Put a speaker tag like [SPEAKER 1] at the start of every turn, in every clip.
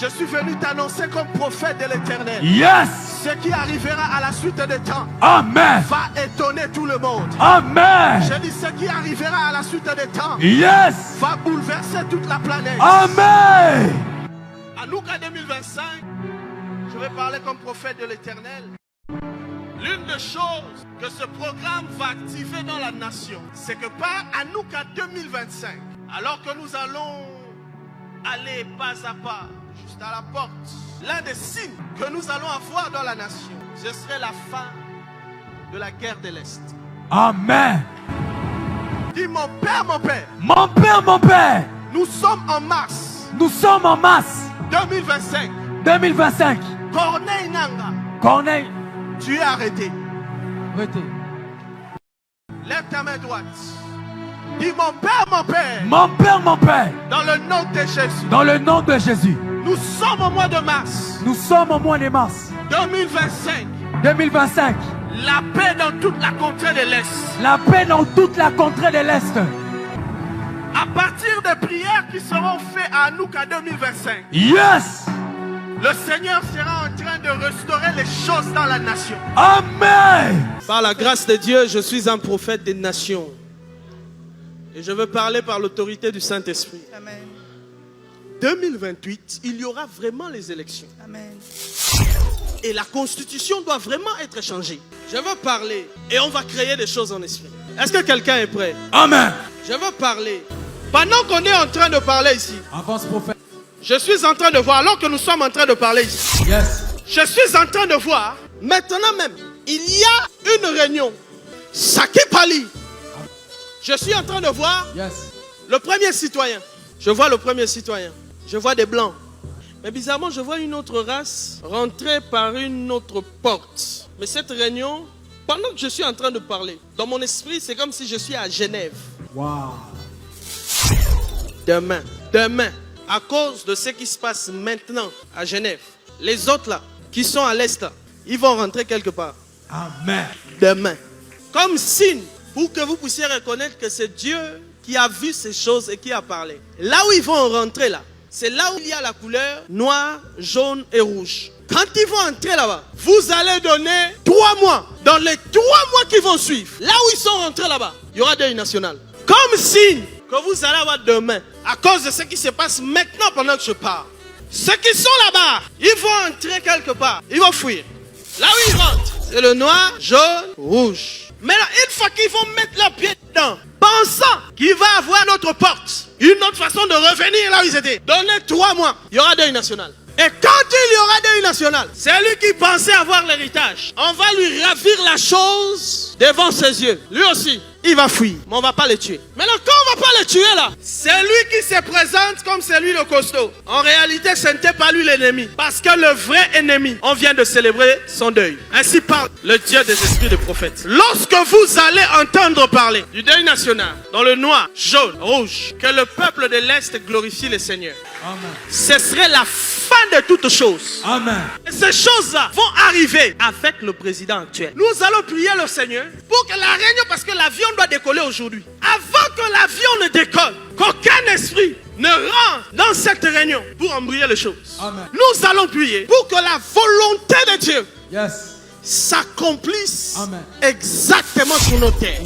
[SPEAKER 1] Je suis venu t'annoncer comme prophète de l'Éternel.
[SPEAKER 2] Yes.
[SPEAKER 1] Ce qui arrivera à la suite des temps
[SPEAKER 2] Amen.
[SPEAKER 1] va étonner tout le monde.
[SPEAKER 2] Amen.
[SPEAKER 1] Je dis ce qui arrivera à la suite des temps
[SPEAKER 2] Yes.
[SPEAKER 1] va bouleverser toute la planète.
[SPEAKER 2] Amen.
[SPEAKER 1] Hanouka 2025, je vais parler comme prophète de l'Éternel. L'une des choses que ce programme va activer dans la nation, c'est que par Hanouka 2025, alors que nous allons aller pas à pas, juste à la porte, l'un des signes que nous allons avoir dans la nation, ce serait la fin de la guerre de l'Est.
[SPEAKER 2] Amen.
[SPEAKER 1] Dis mon Père, mon Père.
[SPEAKER 2] Mon Père, mon Père.
[SPEAKER 1] Nous sommes en mars.
[SPEAKER 2] Nous sommes en mars
[SPEAKER 1] 2025.
[SPEAKER 2] 2025.
[SPEAKER 1] Corneille Nanga.
[SPEAKER 2] Corneille.
[SPEAKER 1] Tu es arrêté.
[SPEAKER 2] Arrêtez.
[SPEAKER 1] Lève ta main droite. Dis mon Père, mon Père.
[SPEAKER 2] Mon Père, mon Père.
[SPEAKER 1] Dans le nom de Jésus.
[SPEAKER 2] Dans le nom de Jésus.
[SPEAKER 1] Nous sommes au mois de mars.
[SPEAKER 2] Nous sommes au mois de mars
[SPEAKER 1] 2025.
[SPEAKER 2] 2025.
[SPEAKER 1] La paix dans toute la contrée de l'Est.
[SPEAKER 2] La paix dans toute la contrée de l'Est.
[SPEAKER 1] À partir des prières qui seront faites à Hanouka 2025.
[SPEAKER 2] Yes.
[SPEAKER 1] Le Seigneur sera en train de restaurer les choses dans la nation.
[SPEAKER 2] Amen.
[SPEAKER 1] Par la grâce de Dieu, je suis un prophète des nations. Et je veux parler par l'autorité du Saint-Esprit.
[SPEAKER 3] Amen.
[SPEAKER 1] 2028, il y aura vraiment les élections.
[SPEAKER 3] Amen.
[SPEAKER 1] Et la constitution doit vraiment être changée. Je veux parler et on va créer des choses en esprit. Est-ce que quelqu'un est prêt?
[SPEAKER 2] Amen.
[SPEAKER 1] Je veux parler. Pendant qu'on est en train de parler ici,
[SPEAKER 2] Avance, prophète.
[SPEAKER 1] je suis en train de voir, alors que nous sommes en train de parler ici,
[SPEAKER 2] Yes.
[SPEAKER 1] je suis en train de voir, maintenant même, il y a une réunion. Sakipali. Je suis en train de voir
[SPEAKER 2] Yes.
[SPEAKER 1] le premier citoyen. Je vois le premier citoyen. Je vois des blancs. Mais bizarrement, je vois une autre race rentrer par une autre porte. Mais cette réunion, pendant que je suis en train de parler, dans mon esprit, c'est comme si je suis à Genève.
[SPEAKER 2] Wow.
[SPEAKER 1] Demain, à cause de ce qui se passe maintenant à Genève, les autres là, qui sont à l'est là, ils vont rentrer quelque part.
[SPEAKER 2] Amen.
[SPEAKER 1] Demain. Comme signe, pour que vous puissiez reconnaître que c'est Dieu qui a vu ces choses et qui a parlé. Là où ils vont rentrer là, c'est là où il y a la couleur noir, jaune et rouge. Quand ils vont entrer là-bas, vous allez donner 3 mois. Dans les 3 mois qui vont suivre, là où ils sont rentrés là-bas, il y aura deuil national. Comme signe que vous allez avoir demain, à cause de ce qui se passe maintenant pendant que je parle. Ceux qui sont là-bas, ils vont entrer quelque part, ils vont fuir. Là où ils rentrent, c'est le noir, jaune, rouge. Mais là, une fois qu'ils vont mettre leurs pieds dedans, pensant qu'il va avoir une autre porte, une autre façon de revenir là où ils étaient, donnez 3 mois, il y aura deuil national. Et quand il y aura deuil national, c'est lui qui pensait avoir l'héritage. On va lui ravir la chose devant ses yeux. Lui aussi, il va fuir, mais on ne va pas le tuer. Maintenant, quand on ne va pas le tuer là, c'est lui qui se présente comme c'est lui le costaud. En réalité, ce n'était pas lui l'ennemi. Parce que le vrai ennemi, on vient de célébrer son deuil. Ainsi parle le Dieu des esprits de prophètes. Lorsque vous allez entendre parler du deuil national, dans le noir, jaune, rouge, que le peuple de l'Est glorifie le Seigneur.
[SPEAKER 2] Amen.
[SPEAKER 1] Ce serait la fin de toutes choses.
[SPEAKER 2] Amen.
[SPEAKER 1] Et ces choses-là vont arriver avec le président actuel. Nous allons prier le Seigneur pour que la réunion, parce que l'avion doit décoller aujourd'hui. Avant que l'avion ne décolle, qu'aucun esprit ne rentre dans cette réunion pour embrouiller les choses.
[SPEAKER 2] Amen.
[SPEAKER 1] Nous allons prier pour que la volonté de Dieu
[SPEAKER 2] Yes.
[SPEAKER 1] s'accomplisse
[SPEAKER 2] Amen.
[SPEAKER 1] exactement sur nos terres.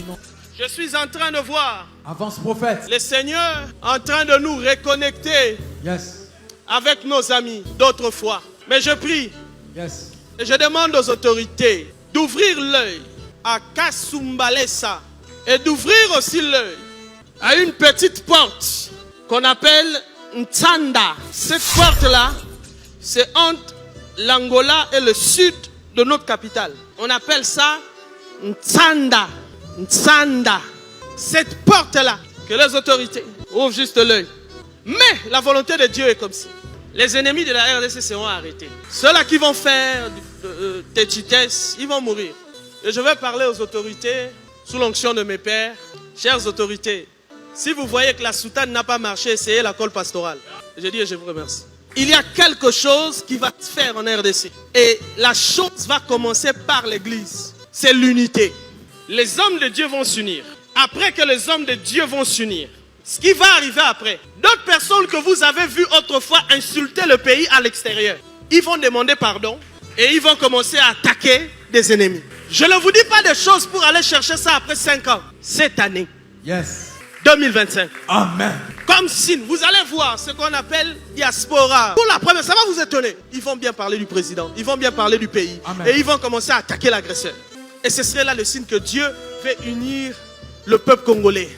[SPEAKER 1] Je suis en train de voir
[SPEAKER 2] Avance, prophète.
[SPEAKER 1] le Seigneur en train de nous reconnecter
[SPEAKER 2] Yes.
[SPEAKER 1] avec nos amis d'autrefois. Mais je prie
[SPEAKER 2] Yes.
[SPEAKER 1] et je demande aux autorités d'ouvrir l'œil à Kasumbalesa et d'ouvrir aussi l'œil à une petite porte qu'on appelle Ntsanda. Cette porte-là, c'est entre l'Angola et le sud de notre capitale. On appelle ça Ntsanda. Ntsanda. Cette porte-là, que les autorités ouvrent juste l'œil. Mais la volonté de Dieu est comme ça. Les ennemis de la RDC seront arrêtés. Ceux-là qui vont faire des titesses, ils vont mourir. Et je vais parler aux autorités sous l'onction de mes pères. Chères autorités, si vous voyez que la soutane n'a pas marché, essayez la colle pastorale. Je dis et je vous remercie. Il y a quelque chose qui va se faire en RDC. Et la chose va commencer par l'église. C'est l'unité. Les hommes de Dieu vont s'unir. Après que les hommes de Dieu vont s'unir, Ce qui va arriver après. D'autres personnes que vous avez vues autrefois insulter le pays à l'extérieur, ils vont demander pardon et ils vont commencer à attaquer des ennemis. Je ne vous dis pas des choses pour aller chercher ça après 5 ans. Cette année,
[SPEAKER 2] Yes.
[SPEAKER 1] 2025.
[SPEAKER 2] Amen.
[SPEAKER 1] Comme signe, vous allez voir ce qu'on appelle diaspora. Pour la première, ça va vous étonner. Ils vont bien parler du président, ils vont bien parler du pays.
[SPEAKER 2] Amen.
[SPEAKER 1] Et ils vont commencer à attaquer l'agresseur. Et ce serait là le signe que Dieu veut unir le peuple congolais.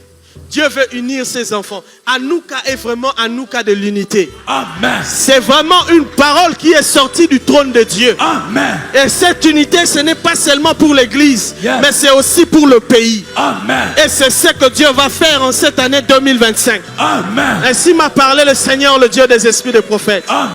[SPEAKER 1] Dieu veut unir ses enfants. Anouka est vraiment Anouka de l'unité.
[SPEAKER 2] Amen.
[SPEAKER 1] C'est vraiment une parole qui est sortie du trône de Dieu.
[SPEAKER 2] Amen.
[SPEAKER 1] Et cette unité, ce n'est pas seulement pour l'église,
[SPEAKER 2] Yes.
[SPEAKER 1] mais c'est aussi pour le pays.
[SPEAKER 2] Amen.
[SPEAKER 1] Et c'est ce que Dieu va faire en cette année 2025.
[SPEAKER 2] Amen.
[SPEAKER 1] Ainsi m'a parlé le Seigneur, le Dieu des esprits des prophètes.
[SPEAKER 2] Amen.